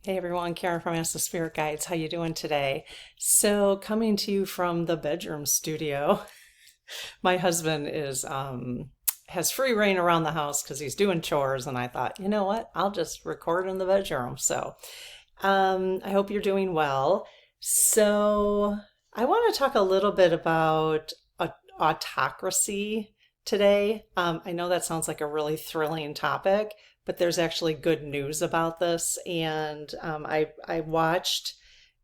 Hey everyone, Karen from Ask the Spirit Guides. How you doing today? So coming to you from the bedroom studio. My husband is has free reign around the house because he's doing chores, and I thought, you know what? I'll just record in the bedroom. So I hope you're doing well. So I want to talk a little bit about autocracy today. I know that sounds like a really thrilling topic, but there's actually good news about this. And I watched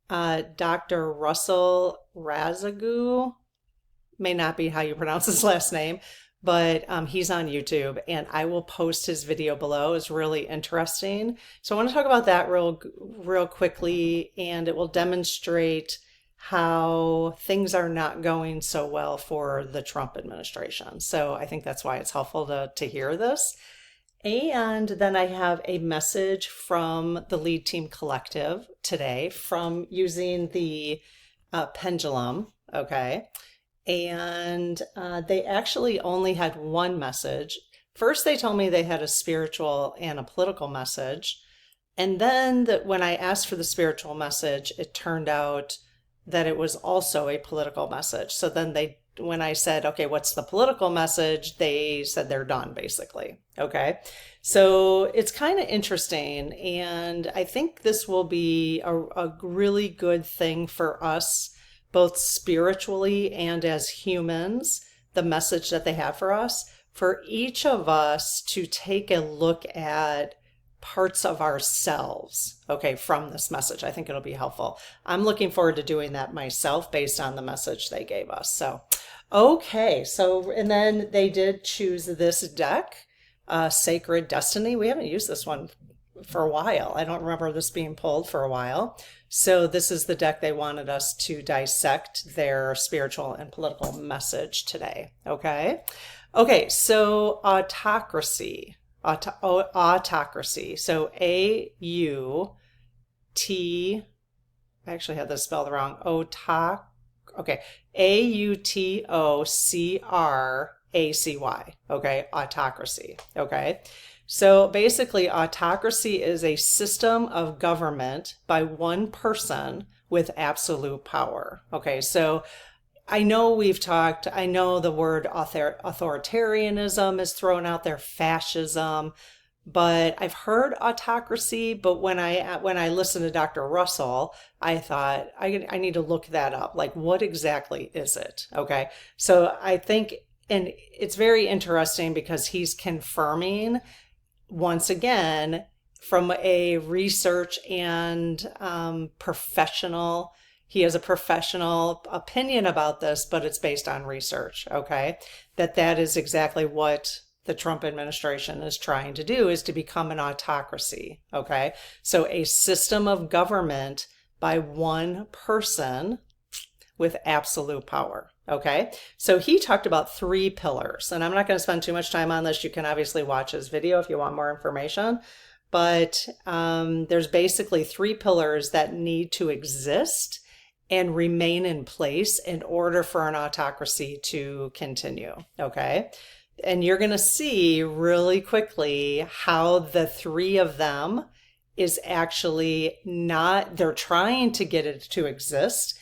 Dr. Russell Razzaque, may not be how you pronounce his last name, but he's on YouTube, and I will post his video below. It's really interesting. So I want to talk about that real quickly, and it will demonstrate how things are not going so well for the Trump administration. So I think that's why it's helpful to hear this. And then I have a message from the Lead Team Collective today from using the pendulum, okay? And they actually only had one message. First, they told me they had a spiritual and a political message. And then when I asked for the spiritual message, it turned out that it was also a political message. So then when I said, okay, what's the political message? They said they're done, basically. Okay. So it's kind of interesting. And I think this will be a really good thing for us, both spiritually and as humans, the message that they have for us, for each of us to take a look at parts of ourselves, okay, from this message. I think it'll be helpful. I'm looking forward to doing that myself based on the message they gave us. So, okay, so, and then they did choose this deck, Sacred Destiny. We haven't used this one for a while. I don't remember this being pulled for a while. So this is the deck they wanted us to dissect their spiritual and political message today. Okay. Okay. So autocracy, autocracy. So I actually had this spelled wrong. Okay. AUTOCRACY. Okay. Autocracy. Okay. So basically, autocracy is a system of government by one person with absolute power. Okay, so I know the word authoritarianism is thrown out there, fascism, but I've heard autocracy. But when I listened to Dr. Russell, I thought I need to look that up. Like, what exactly is it? Okay, so I think, and it's very interesting because he's confirming once again, from a research and professional, he has a professional opinion about this, but it's based on research, okay? That is exactly what the Trump administration is trying to do, is to become an autocracy, okay? So a system of government by one person with absolute power. Okay, so he talked about 3 pillars, and I'm not going to spend too much time on this. You can obviously watch his video if you want more information, but there's basically 3 pillars that need to exist and remain in place in order for an autocracy to continue. Okay, and you're going to see really quickly how the 3 of them is actually not, they're trying to get it to exist,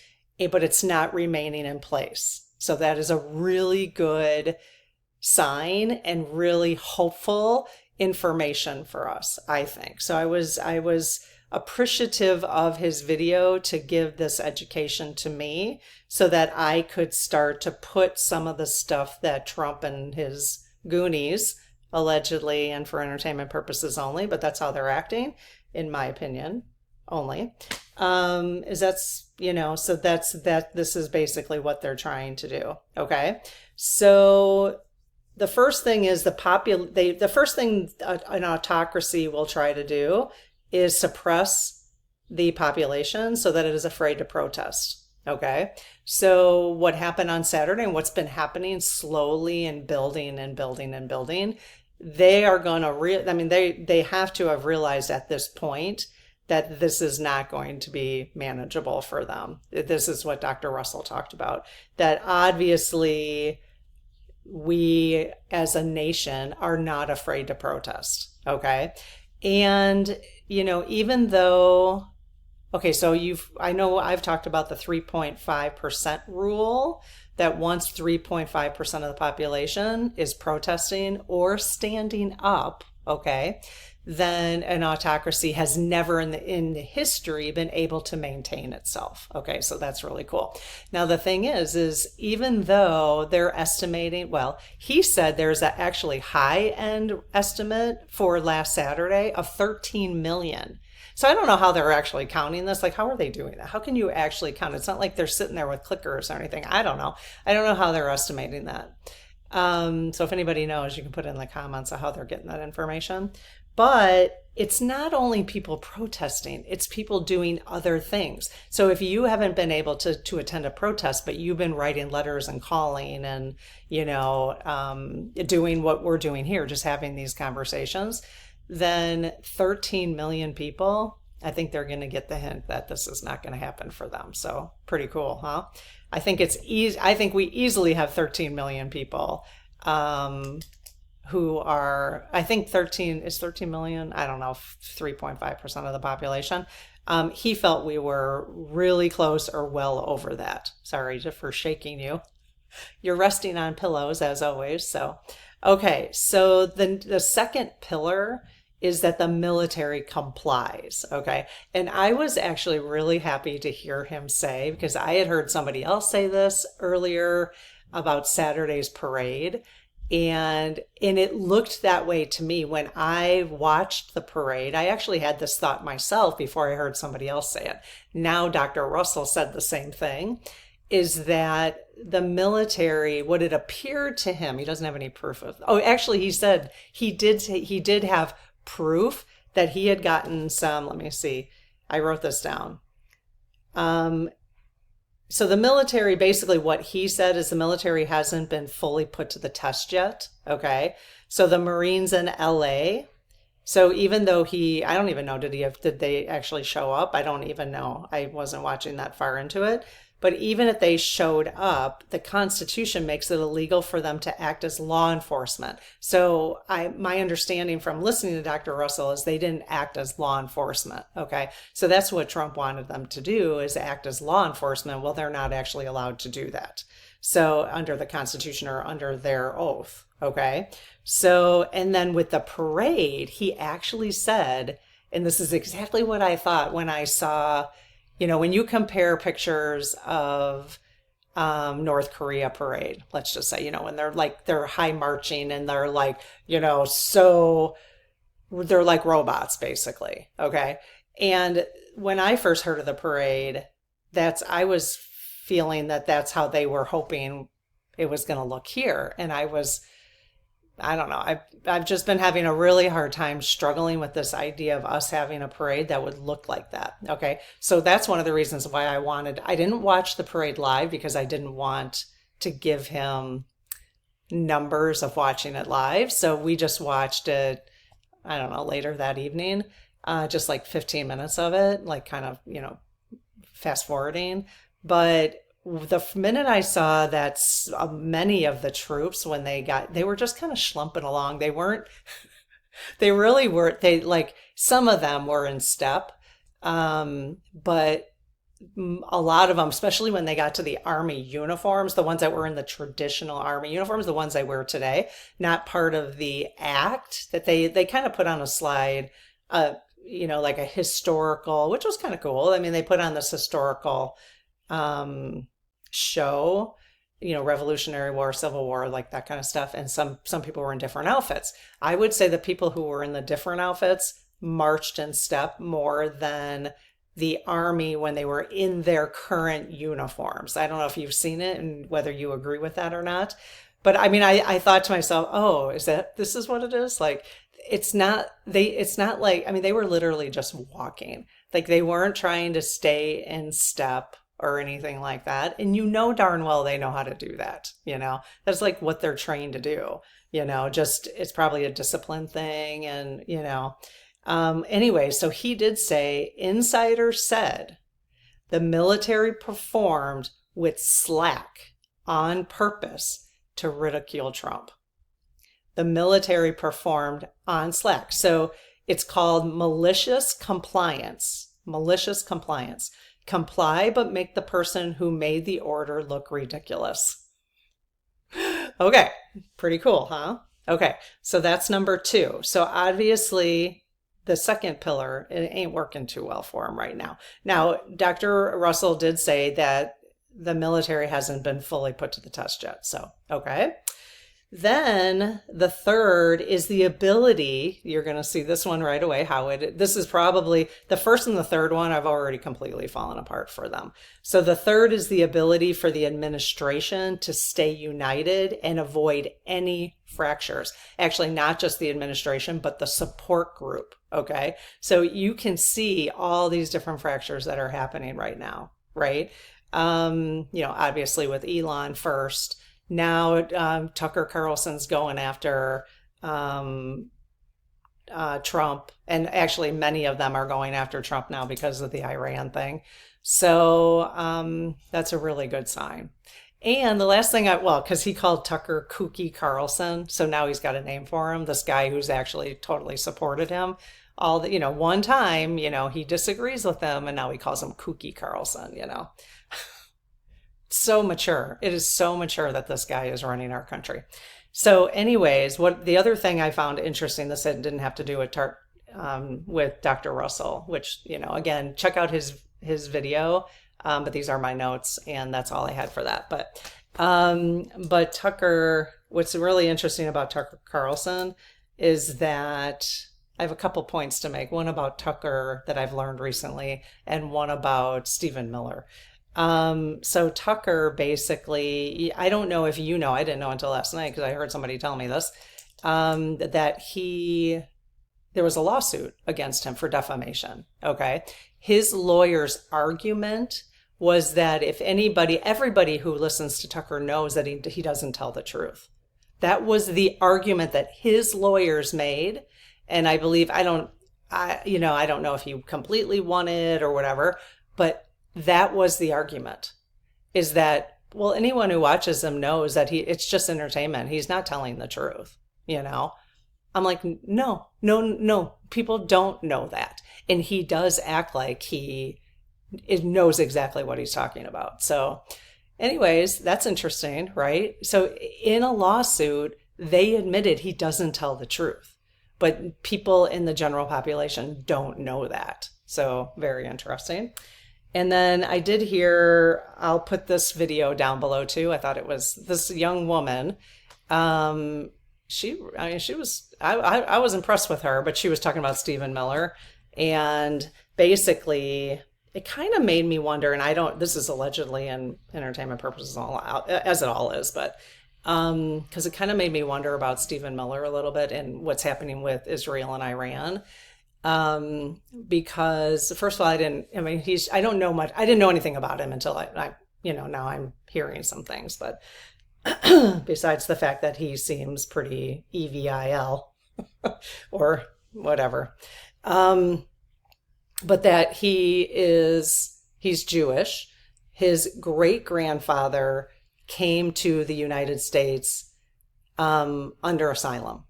but it's not remaining in place. So that is a really good sign and really hopeful information for us, I think. So I was appreciative of his video to give this education to me so that I could start to put some of the stuff that Trump and his goonies, allegedly and for entertainment purposes only, but that's how they're acting, in my opinion, only. So this is basically what they're trying to do. Okay. So the first thing is the first thing an autocracy will try to do is suppress the population so that it is afraid to protest. Okay. So what happened on Saturday and what's been happening slowly and building and building and building, they are going to they have to have realized at this point that this is not going to be manageable for them. This is what Dr. Russell talked about, that obviously we as a nation are not afraid to protest. Okay. And even though, okay, so I know I've talked about the 3.5% rule, that once 3.5% of the population is protesting or standing up, okay, then an autocracy has never in the history been able to maintain itself. Okay, so that's really cool. Now the thing is even though they're estimating, well, he said there's a actually high end estimate for last Saturday of 13 million. So I don't know how they're actually counting this. Like, how are they doing that? How can you actually count? It's not like they're sitting there with clickers or anything. I don't know. I don't know how they're estimating that. So if anybody knows, you can put in the comments of how they're getting that information. But it's not only people protesting, it's people doing other things. So if you haven't been able to attend a protest, but you've been writing letters and calling and, doing what we're doing here, just having these conversations, then 13 million people, I think they're going to get the hint that this is not going to happen for them. So pretty cool, huh? I think it's easy. I think we easily have 13 million people who are, I think 13 million. I don't know, 3.5% of the population. He felt we were really close or well over that. Sorry for shaking you. You're resting on pillows as always. So, okay. So the second pillar is that the military complies. Okay. And I was actually really happy to hear him say, because I had heard somebody else say this earlier about Saturday's parade. And it looked that way to me when I watched the parade. I actually had this thought myself before I heard somebody else say it. Now, Dr. Russell said the same thing, is that the military, what it appeared to him, he doesn't have any proof of, actually he said he did have proof that he had gotten some, let me see, I wrote this down. So the military, basically what he said is the military hasn't been fully put to the test yet. Okay. So the Marines in LA, so even though I don't even know, did they actually show up? I don't even know. I wasn't watching that far into it. But even if they showed up, the Constitution makes it illegal for them to act as law enforcement. So my understanding from listening to Dr. Russell is they didn't act as law enforcement. Okay. So that's what Trump wanted them to do, is act as law enforcement. Well, they're not actually allowed to do that. So under the Constitution or under their oath. Okay. So, and then with the parade, he actually said, and this is exactly what I thought when I saw, when you compare pictures of North Korea parade, let's just say, when they're high marching and they're like, so they're like robots basically. Okay. And when I first heard of the parade, I was feeling that that's how they were hoping it was going to look here. And I don't know. I've just been having a really hard time struggling with this idea of us having a parade that would look like that. Okay. So that's one of the reasons why I didn't watch the parade live, because I didn't want to give him numbers of watching it live. So we just watched it, I don't know, later that evening, just like 15 minutes of it, like kind of, fast forwarding. But the minute I saw that many of the troops, when they were just kind of schlumping along. They really weren't, some of them were in step. But a lot of them, especially when they got to the army uniforms, the ones that were in the traditional army uniforms, the ones I wear today, not part of the act, that they kind of put on a slide, like a historical, which was kind of cool. I mean, they put on this historical, show, Revolutionary War, Civil War, like that kind of stuff. And some people were in different outfits. I would say the people who were in the different outfits marched in step more than the army when they were in their current uniforms. I don't know if you've seen it and whether you agree with that or not. But I mean, I thought to myself, oh, this is what it is? Like, it's not like, I mean, they were literally just walking. Like, they weren't trying to stay in step or anything like that. And darn well they know how to do that. That's like what they're trained to do, just it's probably a discipline thing. And, anyway, so he did say, insiders said the military performed with slack on purpose to ridicule Trump. The military performed on slack. So It's called malicious compliance. Malicious compliance. Comply, but make the person who made the order look ridiculous. Okay, pretty cool, huh? Okay, so that's number 2. So obviously, the second pillar, it ain't working too well for him right now. Now, Dr. Russell did say that the military hasn't been fully put to the test yet. So, okay. Then the third is the ability, you're going to see this one right away, this is probably the first and the third one, I've already completely fallen apart for them. So the third is the ability for the administration to stay united and avoid any fractures. Actually, not just the administration, but the support group. Okay. So you can see all these different fractures that are happening right now, right? Obviously with Elon first. Now Tucker Carlson's going after Trump, and actually many of them are going after Trump now because of the Iran thing. So that's a really good sign. And the last thing because he called Tucker Kooky Carlson, so now he's got a name for him, this guy who's actually totally supported him. One time, he disagrees with him, and now he calls him Kooky Carlson, So mature. It is so mature that this guy is running our country. So anyways, what the other thing I found interesting, this didn't have to do with Dr. Russell, which, again, check out his video. But these are my notes, and that's all I had for that. But Tucker, what's really interesting about Tucker Carlson is that I have a couple points to make. One about Tucker that I've learned recently, and one about Stephen Miller. So Tucker basically, I don't know if I didn't know until last night because I heard somebody tell me this, that there was a lawsuit against him for defamation. Okay. His lawyer's argument was that if everybody who listens to Tucker knows that he doesn't tell the truth. That was the argument that his lawyers made. And I believe, I don't know if he completely won it or whatever, but that was the argument, is that, well, anyone who watches him knows that it's just entertainment. He's not telling the truth, I'm like, no, people don't know that. And he does act like he knows exactly what he's talking about. So anyways, that's interesting, right? So in a lawsuit, they admitted he doesn't tell the truth, but people in the general population don't know that. So very interesting. And then I did hear, I'll put this video down below too. I thought it was this young woman. I was impressed with her, but she was talking about Stephen Miller. And basically, it kind of made me wonder, and this is allegedly in entertainment purposes, as it all is, but because it kind of made me wonder about Stephen Miller a little bit and what's happening with Israel and Iran. Because first of all, I don't know much. I didn't know anything about him until now I'm hearing some things, but besides the fact that he seems pretty evil or whatever. But that he's Jewish. His great grandfather came to the United States, under asylum.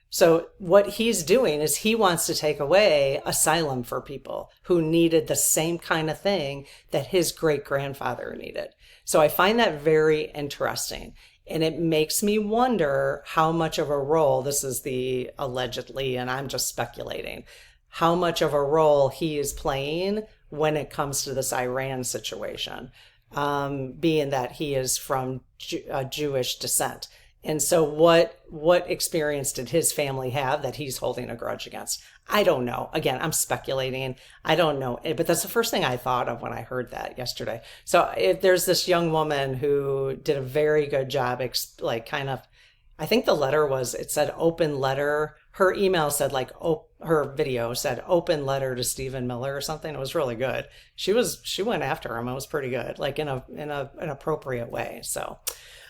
So what he's doing is he wants to take away asylum for people who needed the same kind of thing that his great grandfather needed. So I find that very interesting. And it makes me wonder how much of a role, this is the allegedly, and I'm just speculating, how much of a role he is playing when it comes to this Iran situation, being that he is from Jewish descent. And so what experience did his family have that he's holding a grudge against? I don't know. Again, I'm speculating. I don't know. But that's the first thing I thought of when I heard that yesterday. So if there's this young woman who did a very good job, I think the letter it said open letter. Her email said her video said open letter to Stephen Miller or something. It was really good. She went after him. It was pretty good, in an appropriate way. So.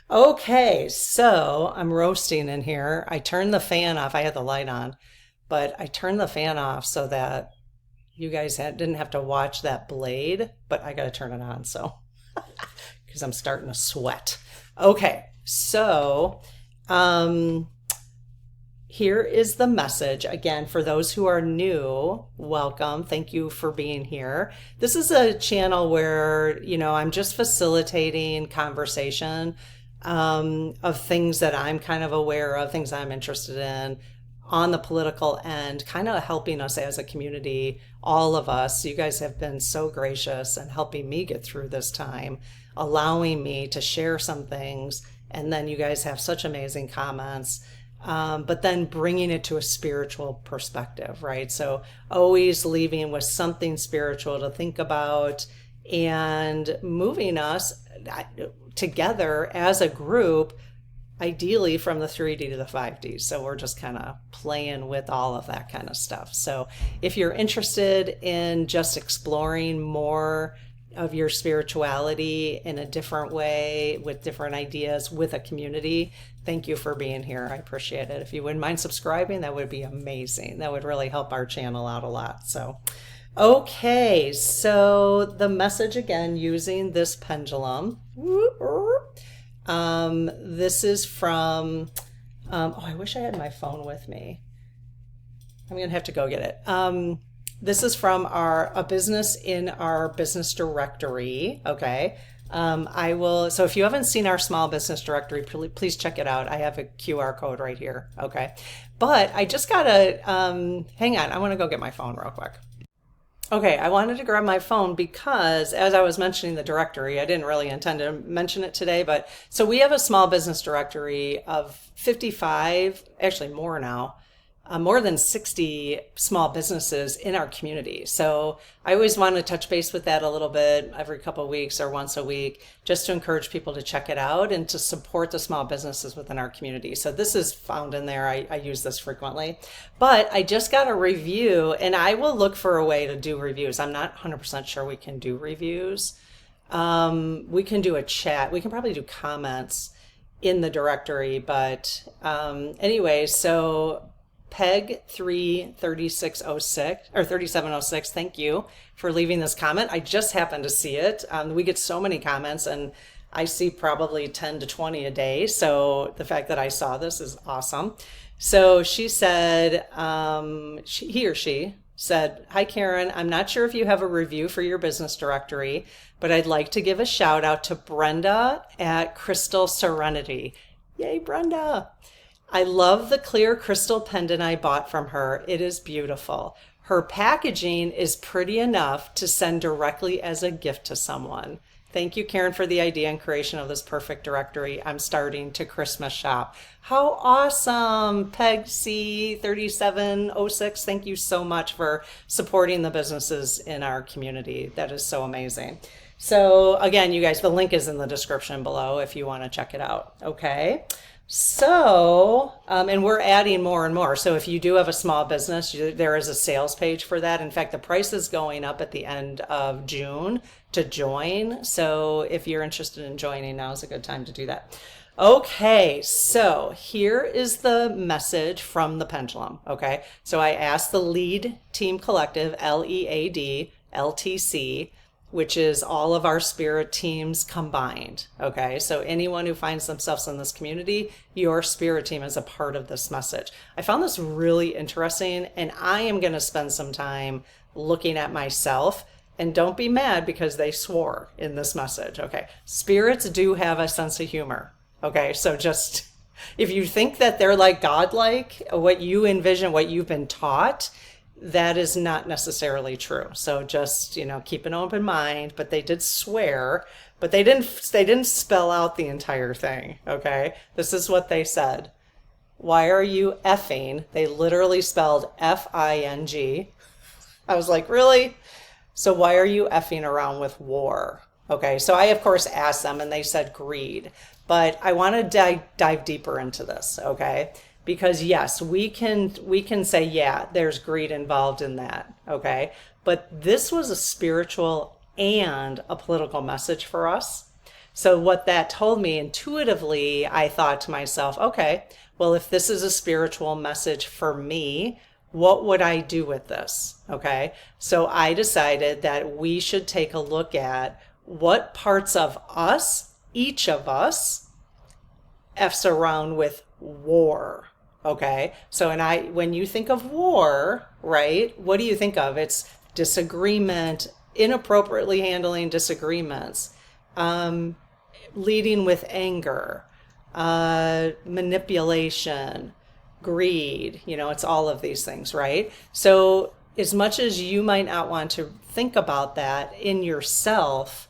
Okay, so I'm roasting in here. I turned the fan off. I had the light on, but I turned the fan off so that you guys didn't have to watch that blade, but I got to turn it on, so, because I'm starting to sweat. Okay, so here is the message. Again, for those who are new, welcome. Thank you for being here. This is a channel where, I'm just facilitating conversation of things that I'm kind of aware of, things I'm interested in on the political end, kind of helping us as a community, all of us. You guys have been so gracious and helping me get through this time, allowing me to share some things. And then you guys have such amazing comments. But then bringing it to a spiritual perspective, right? So always leaving with something spiritual to think about and moving us together as a group, ideally from the 3D to the 5D. So we're just kind of playing with all of that kind of stuff. So if you're interested in just exploring more of your spirituality in a different way with different ideas with a community, thank you for being here. I appreciate it. If you wouldn't mind subscribing, that would be amazing. That would really help our channel out a lot. So, okay, so the message again, using this pendulum. This is from, I wish I had my phone with me. I'm going to have to go get it. This is from a business in our business directory. Okay. So if you haven't seen our small business directory, please check it out. I have a QR code right here. Okay. But I just got hang on. I want to go get my phone real quick. Okay, I wanted to grab my phone because as I was mentioning the directory, I didn't really intend to mention it today, but so we have a small business directory of 55, actually more now, more than 60 small businesses in our community. So I always want to touch base with that a little bit every couple of weeks or once a week, just to encourage people to check it out and to support the small businesses within our community. So this is found in there. I use this frequently, but I just got a review and I will look for a way to do reviews. I'm not 100% sure we can do reviews. We can do a chat. We can probably do comments in the directory, but anyway, so Peg 33606 or 3706. Thank you for leaving this comment. I just happened to see it. We get so many comments and I see probably 10 to 20 a day. So the fact that I saw this is awesome. So she said, he or she said, "Hi Karen, I'm not sure if you have a review for your business directory, but I'd like to give a shout out to Brenda at Crystal Serenity." Yay, Brenda. "I love the clear crystal pendant I bought from her. It is beautiful. Her packaging is pretty enough to send directly as a gift to someone. Thank you, Karen, for the idea and creation of this perfect directory. I'm starting to Christmas shop." How awesome, Peg C 3706. Thank you so much for supporting the businesses in our community. That is so amazing. So again, you guys, the link is in the description below if you want to check it out. Okay. So, and we're adding more and more. So if you do have a small business, there is a sales page for that. In fact, the price is going up at the end of June to join. So if you're interested in joining, now is a good time to do that. Okay, so here is the message from the pendulum. Okay, so I asked the Lead Team Collective, LEAD, LTC, which is all of our spirit teams combined. Okay, so anyone who finds themselves in this community, your spirit team is a part of this message. I found this really interesting, and I am going to spend some time looking at myself. And don't be mad because they swore in this message. Okay, spirits do have a sense of humor. Okay, so just if you think that they're like godlike, what you envision, what you've been taught, that is not necessarily true. So just, keep an open mind, but they did swear, but they didn't spell out the entire thing. Okay. This is what they said. "Why are you effing?" They literally spelled FING. I was like, really? So why are you effing around with war? Okay. So I, of course, asked them and they said greed, but I want to dive deeper into this. Okay. Because yes, we can say, yeah, there's greed involved in that, okay? But this was a spiritual and a political message for us. So what that told me intuitively, I thought to myself, okay, well, if this is a spiritual message for me, what would I do with this, okay? So I decided that we should take a look at what parts of us, each of us, F's around with war. Okay. So, when you think of war, right, what do you think of? It's disagreement, inappropriately handling disagreements, leading with anger, manipulation, greed. It's all of these things, right? So, as much as you might not want to think about that in yourself,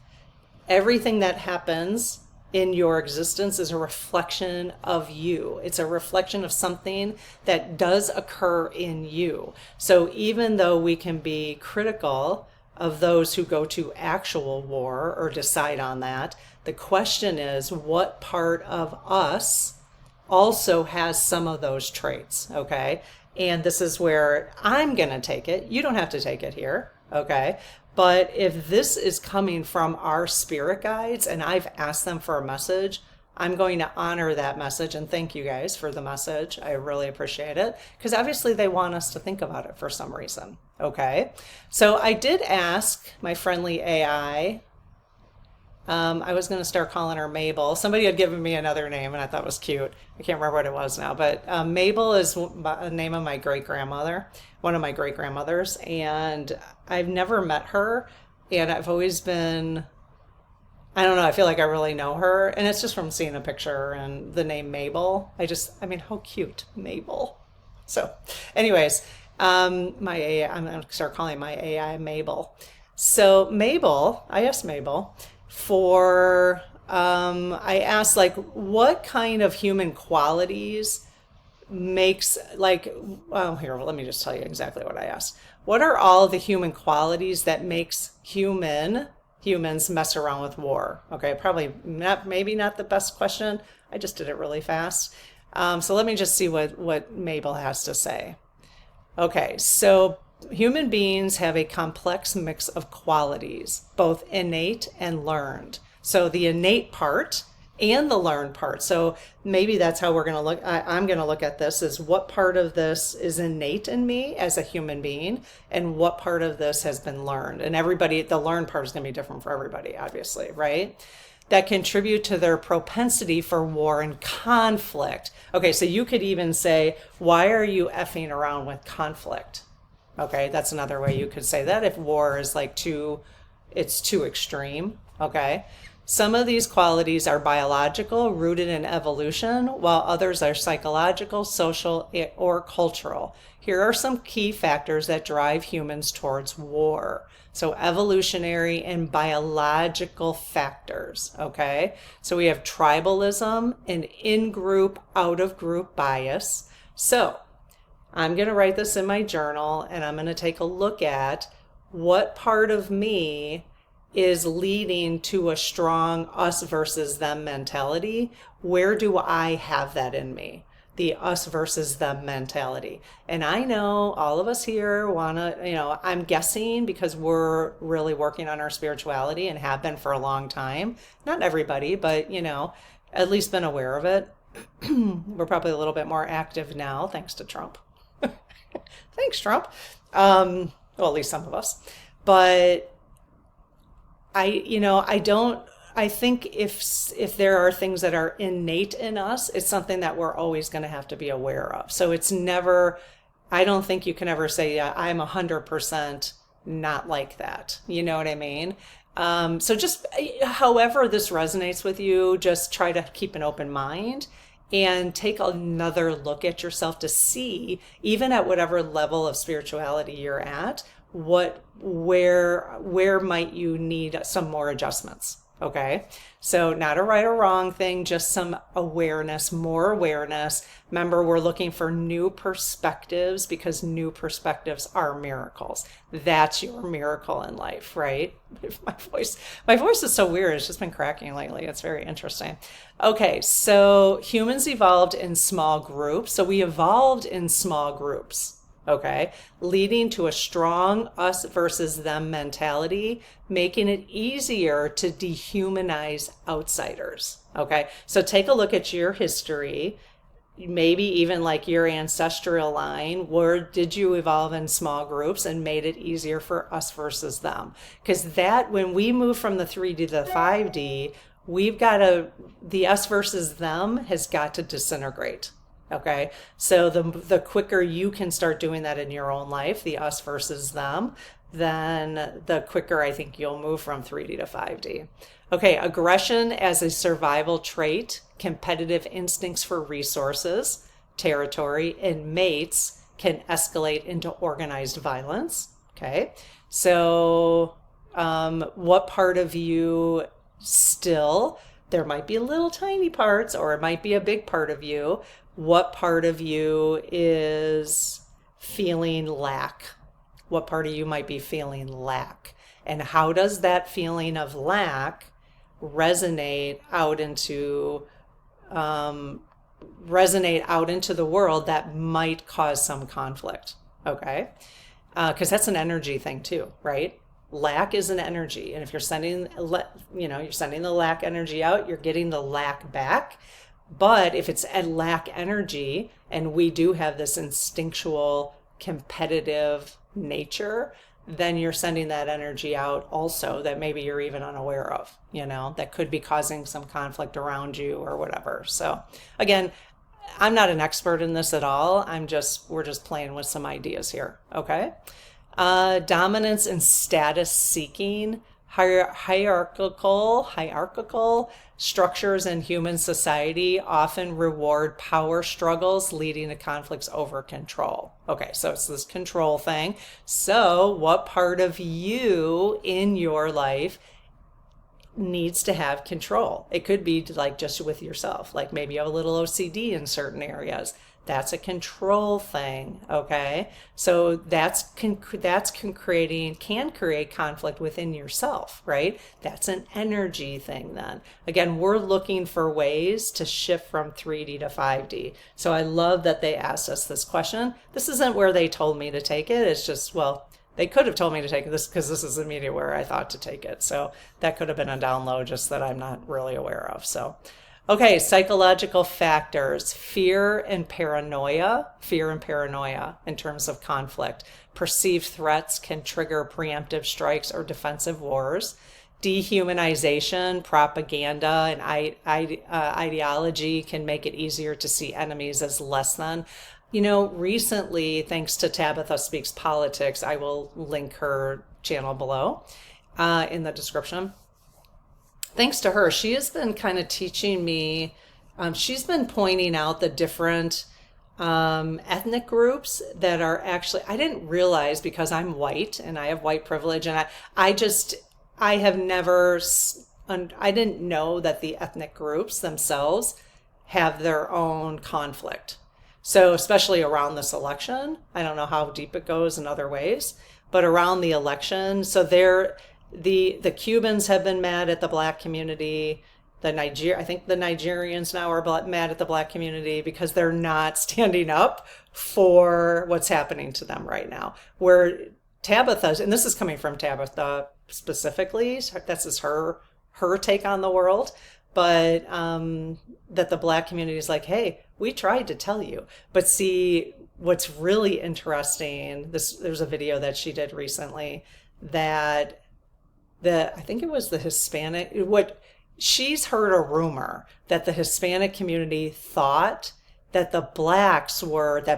everything that happens in your existence is a reflection of you. It's a reflection of something that does occur in you. So even though we can be critical of those who go to actual war or decide on that, the question is, what part of us also has some of those traits? Okay. And this is where I'm going to take it. You don't have to take it here. Okay. But if this is coming from our spirit guides and I've asked them for a message, I'm going to honor that message and thank you guys for the message. I really appreciate it because obviously they want us to think about it for some reason. Okay. So I did ask my friendly AI. I was going to start calling her Mabel. Somebody had given me another name and I thought it was cute. I can't remember what it was now, but Mabel is the name of my great-grandmother, one of my great-grandmothers. And I've never met her. And I've always been, I don't know, I feel like I really know her. And it's just from seeing a picture and the name Mabel. How cute, Mabel. So anyways, my AI, I'm going to start calling my AI Mabel. So Mabel, I asked Mabel, I asked like what kind of human qualities makes here, let me just tell you exactly what I asked. What are all the human qualities that makes humans mess around with war? Okay, probably not, maybe not the best question. I just did it really fast. So let me just see what Mabel has to say. Okay, so human beings have a complex mix of qualities, both innate and learned. So the innate part and the learned part. So maybe that's how we're going to look. I'm going to look at this is what part of this is innate in me as a human being and what part of this has been learned. And the learned part is going to be different for everybody, obviously, right? That contribute to their propensity for war and conflict. Okay, so you could even say, why are you effing around with conflict? Okay, that's another way you could say that if war is it's too extreme. Okay, some of these qualities are biological, rooted in evolution, while others are psychological, social, or cultural. Here are some key factors that drive humans towards war. So evolutionary and biological factors. Okay, so we have tribalism and in-group, out-of-group bias. So I'm going to write this in my journal and I'm going to take a look at what part of me is leading to a strong us versus them mentality. Where do I have that in me? The us versus them mentality. And I know all of us here want to, I'm guessing because we're really working on our spirituality and have been for a long time. Not everybody, but, at least been aware of it. We're probably a little bit more active now, thanks to Trump. Thanks, Trump. Well, at least some of us. But I think if there are things that are innate in us, it's something that we're always going to have to be aware of. So it's never, I don't think you can ever say, yeah, I'm 100% not like that. You know what I mean? So just however this resonates with you, just try to keep an open mind and take another look at yourself to see, even at whatever level of spirituality you're at, where might you need some more adjustments. Okay, so not a right or wrong thing, just some awareness, more awareness. Remember, we're looking for new perspectives because new perspectives are miracles. That's your miracle in life, right? My voice is so weird. It's just been cracking lately. It's very interesting. Okay, so humans evolved in small groups. So we evolved in small groups. Okay, leading to a strong us versus them mentality, making it easier to dehumanize outsiders. Okay, so take a look at your history, maybe even like your ancestral line. Where did you evolve in small groups and made it easier for us versus them? Because when we move from the 3D to the 5D, the us versus them has got to disintegrate. Okay. So the quicker you can start doing that in your own life, the us versus them, then the quicker I think you'll move from 3D to 5D. Okay, aggression as a survival trait, competitive instincts for resources, territory, and mates can escalate into organized violence. Okay. So what part of you still, there might be little tiny parts, or it might be a big part of you. What part of you is feeling lack? What part of you might be feeling lack? And how does that feeling of lack resonate out into the world that might cause some conflict? Okay, because that's an energy thing too, right? Lack is an energy, and if you're sending, you're sending the lack energy out, you're getting the lack back. But if it's a lack energy, and we do have this instinctual competitive nature, then you're sending that energy out also that maybe you're even unaware of, that could be causing some conflict around you or whatever. So again, I'm not an expert in this at all. We're just playing with some ideas here. Okay. Dominance and status seeking, hierarchical structures in human society often reward power struggles, leading to conflicts over control. Okay, so it's this control thing. So what part of you in your life needs to have control? It could be like just with yourself, like maybe you have a little OCD in certain areas. That's a control thing, okay? So can create conflict within yourself, right? That's an energy thing then. Again, we're looking for ways to shift from 3D to 5D. So I love that they asked us this question. This isn't where they told me to take it. It's just, well, they could have told me to take this because this is immediately where I thought to take it. So that could have been a download just that I'm not really aware of. So okay, psychological factors, fear and paranoia in terms of conflict. Perceived threats can trigger preemptive strikes or defensive wars. Dehumanization, propaganda, and ideology can make it easier to see enemies as less than. Recently, thanks to Tabitha Speaks Politics, I will link her channel below in the description. Thanks to her, she has been kind of teaching me, she's been pointing out the different ethnic groups that are actually, I didn't realize because I'm white and I have white privilege, and I didn't know that the ethnic groups themselves have their own conflict. So especially around this election, I don't know how deep it goes in other ways, but around the election, so the Cubans have been mad at the Black community. I think the Nigerians now are mad at the Black community because they're not standing up for what's happening to them right now. Where Tabitha's, and this is coming from Tabitha specifically, this is her take on the world, but that the Black community is like, hey, we tried to tell you. But see, what's really interesting, there's a video that she did recently that I think it was the Hispanic, she's heard a rumor that the Hispanic community thought that that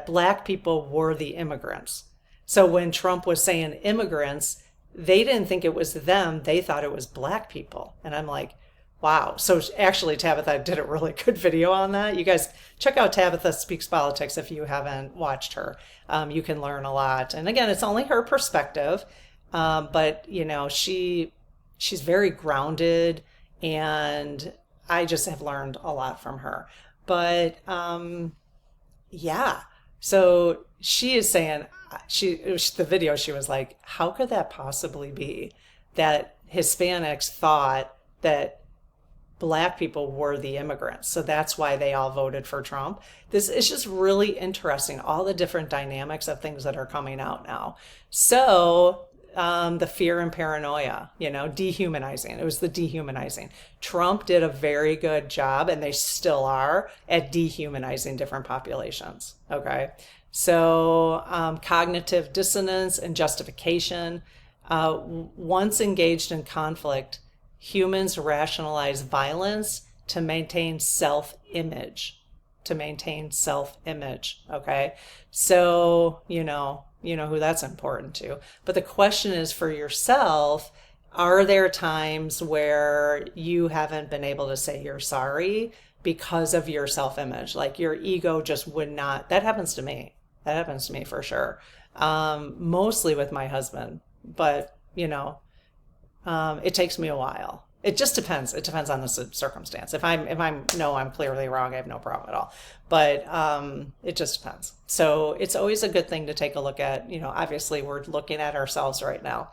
Black people were the immigrants. So when Trump was saying immigrants, they didn't think it was them. They thought it was Black people. And I'm like, wow. So actually Tabitha did a really good video on that. You guys check out Tabitha Speaks Politics if you haven't watched her. You can learn a lot. And again, it's only her perspective. But she's very grounded, and I just have learned a lot from her. But yeah, so she is saying, the video, she was like, how could that possibly be that Hispanics thought that Black people were the immigrants? So that's why they all voted for Trump. This is just really interesting, all the different dynamics of things that are coming out now. So the fear and paranoia, dehumanizing. It was the dehumanizing. Trump did a very good job, and they still are, at dehumanizing different populations. Okay. So cognitive dissonance and justification. Once engaged in conflict, humans rationalize violence to maintain self-image, to maintain self-image. Okay. So, you know who that's important to. But the question is for yourself, are there times where you haven't been able to say you're sorry because of your self-image? Like your ego just would not, that happens to me. That happens to me for sure. Mostly with my husband, but it takes me a while. It just depends. It depends on the circumstance. If I'm no, I'm clearly wrong. I have no problem at all. But it just depends. So it's always a good thing to take a look at. Obviously we're looking at ourselves right now.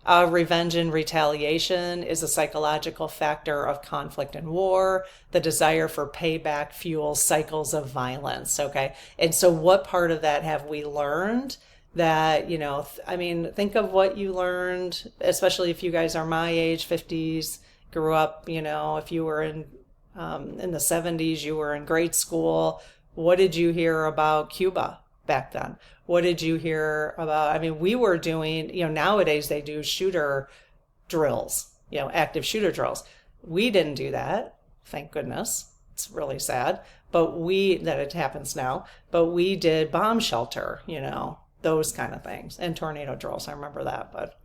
Revenge and retaliation is a psychological factor of conflict and war. The desire for payback fuels cycles of violence. Okay. And so what part of that have we learned? That, think of what you learned, especially if you guys are my age, 50s, grew up, if you were in the 70s, you were in grade school. What did you hear about Cuba back then? What did you hear about? We were doing, nowadays they do shooter drills, active shooter drills. We didn't do that. Thank goodness. It's really sad, but that it happens now, but we did bomb shelter, those kind of things, and tornado drills. I remember that, but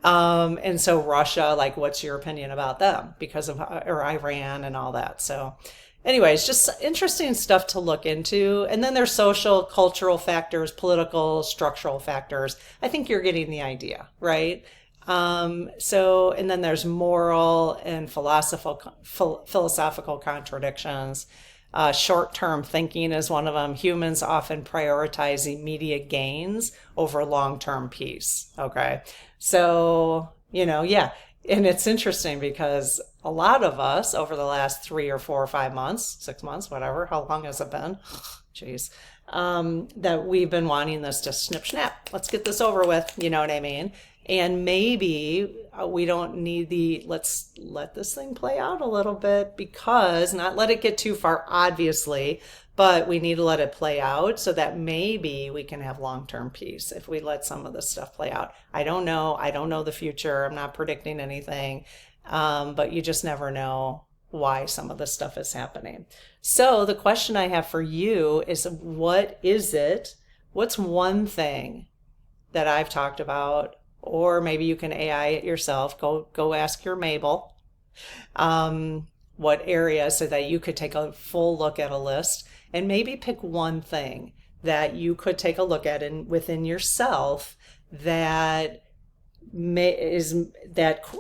and so Russia, like, what's your opinion about them because of, or Iran and all that. So anyways, just interesting stuff to look into. And then there's social, cultural factors, political, structural factors. I think you're getting the idea, right? And then there's moral and philosophical contradictions. Short-term thinking is one of them. Humans often prioritize immediate gains over long-term peace. Okay. So, yeah. And it's interesting because a lot of us over the last 3 or 4 or 5 months, 6 months, whatever, how long has it been? Jeez. That we've been wanting this to snip, snap. Let's get this over with. You know what I mean? And maybe we don't need let's let this thing play out a little bit, because not let it get too far, obviously, but we need to let it play out so that maybe we can have long-term peace if we let some of this stuff play out. I don't know. I don't know the future. I'm not predicting anything. But you just never know why some of this stuff is happening. So the question I have for you is, what's one thing that I've talked about? Or maybe you can AI it yourself. Go ask your Mabel what area, so that you could take a full look at a list and maybe pick one thing that you could take a look at within yourself that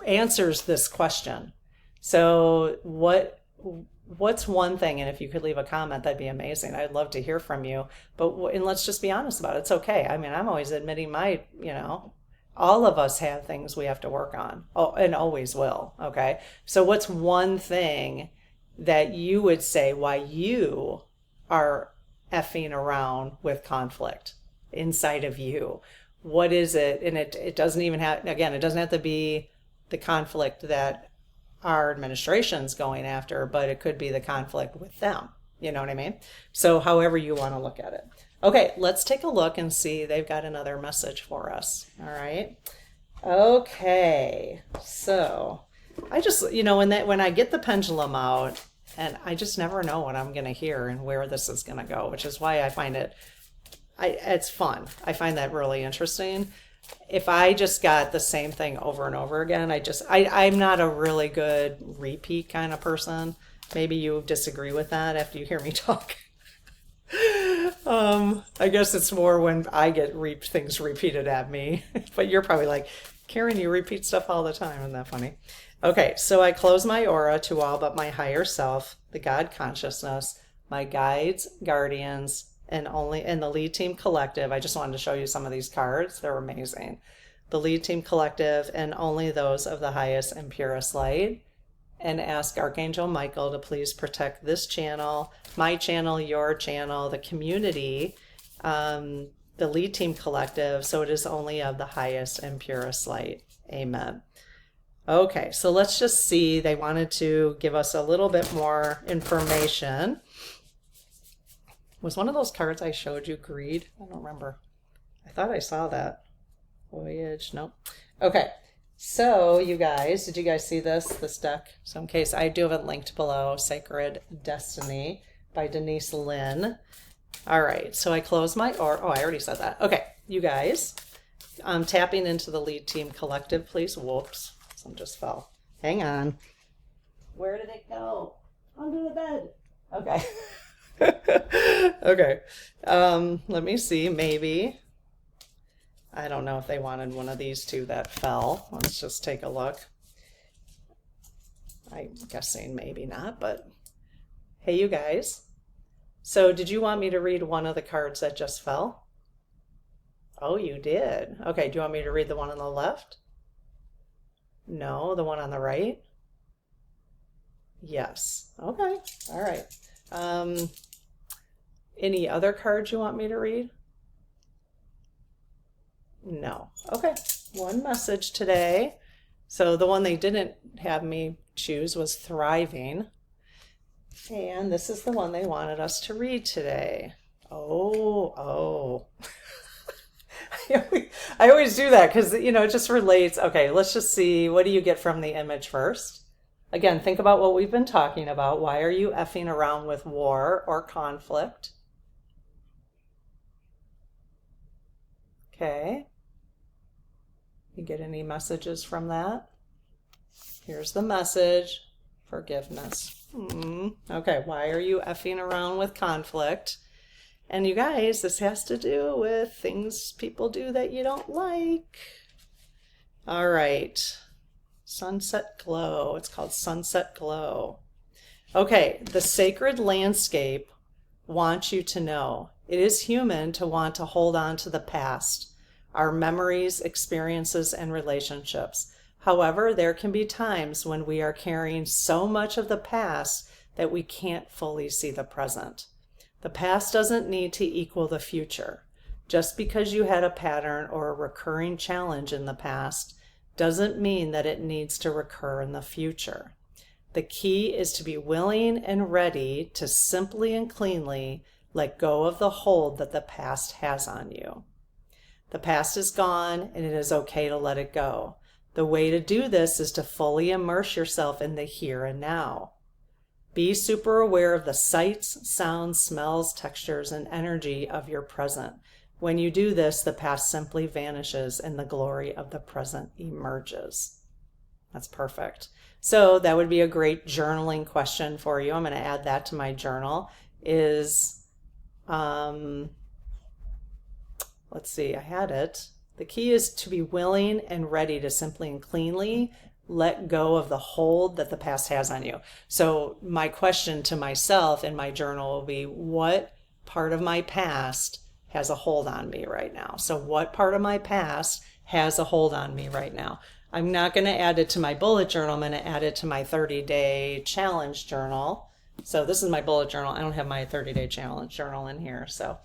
answers this question. So what's one thing? And if you could leave a comment, that'd be amazing. I'd love to hear from you. And let's just be honest about it. It's okay. I'm always admitting all of us have things we have to work on, and always will. Okay. So what's one thing that you would say why you are effing around with conflict inside of you? What is it? And it doesn't even have, again, it doesn't have to be the conflict that our administration's going after, but it could be the conflict with them. You know what I mean? So however you want to look at it. Okay, let's take a look and see. They've got another message for us. All right. Okay. So I just, when I get the pendulum out, and I just never know what I'm going to hear and where this is going to go, which is why I find it's fun. I find that really interesting. If I just got the same thing over and over again, I'm not a really good repeat kind of person. Maybe you disagree with that after you hear me talk. I guess it's more when I get things repeated at me, but you're probably like, Karen, you repeat stuff all the time. Isn't that funny? Okay. So I close my aura to all but my higher self, the God consciousness, my guides, guardians, and the lead team collective. I just wanted to show you some of these cards. They're amazing. The lead team collective and only those of the highest and purest light. And ask Archangel Michael to please protect this channel, my channel, your channel, the community, the lead team collective, so it is only of the highest and purest light. Amen. Okay, so let's just see. They wanted to give us a little bit more information. Was one of those cards I showed you greed? I don't remember. I thought I saw that. Voyage, nope. Okay. So you guys, did you guys see this deck? So in case, I do have it linked below, Sacred Destiny by Denise Lynn. All right, so I close my, oh, I already said that. Okay, you guys, I'm tapping into the lead team collective, please. Whoops, some just fell. Hang on. Where did it go? Under the bed. Okay. Okay. Let me see, maybe. I don't know if they wanted one of these two that fell. Let's just take a look. I'm guessing maybe not, but hey, you guys. So did you want me to read one of the cards that just fell? Oh, you did. Okay, do you want me to read the one on the left? No, the one on the right? Yes. Okay, all right. Any other cards you want me to read? No. Okay, one message today. So the one they didn't have me choose was thriving. And this is the one they wanted us to read today. Oh. I always do that because, you know, it just relates. Okay, let's just see. What do you get from the image first? Again, think about what we've been talking about. Why are you effing around with war or conflict? Okay. You get any messages from that? Here's the message. Forgiveness. Okay, why are you effing around with conflict? And you guys, this has to do with things people do that you don't like. All right. Sunset glow. It's called sunset glow. Okay, the sacred landscape wants you to know it is human to want to hold on to the past, our memories, experiences, and relationships. However, there can be times when we are carrying so much of the past that we can't fully see the present. The past doesn't need to equal the future. Just because you had a pattern or a recurring challenge in the past doesn't mean that it needs to recur in the future. The key is to be willing and ready to simply and cleanly let go of the hold that the past has on you. The past is gone and it is okay to let it go. The way to do this is to fully immerse yourself in the here and now. Be super aware of the sights, sounds, smells, textures, and energy of your present. When you do this, the past simply vanishes and the glory of the present emerges. That's perfect. So that would be a great journaling question for you. I'm going to add that to my journal. Let's see, I had it. The key is to be willing and ready to simply and cleanly let go of the hold that the past has on you. So my question to myself in my journal will be, what part of my past has a hold on me right now? So what part of my past has a hold on me right now? I'm not going to add it to my bullet journal. I'm going to add it to my 30-day challenge journal. So this is my bullet journal. I don't have my 30-day challenge journal in here. So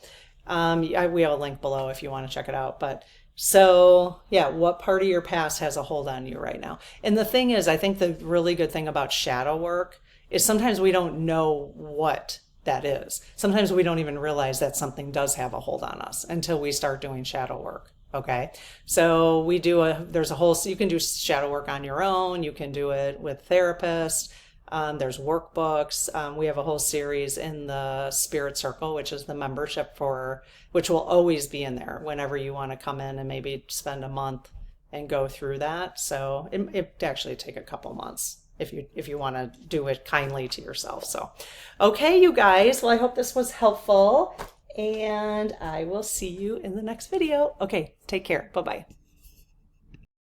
we have a link below if you want to check it out. But so yeah, what part of your past has a hold on you right now? And the thing is, I think the really good thing about shadow work is sometimes we don't know what that is. Sometimes we don't even realize that something does have a hold on us until we start doing shadow work. Okay. So there's a whole, so you can do shadow work on your own. You can do it with therapists. There's workbooks. We have a whole series in the Spirit Circle, which is the membership which will always be in there whenever you want to come in and maybe spend a month and go through that. So it actually take a couple months if you want to do it kindly to yourself. So, okay, you guys, well, I hope this was helpful and I will see you in the next video. Okay, take care. Bye-bye.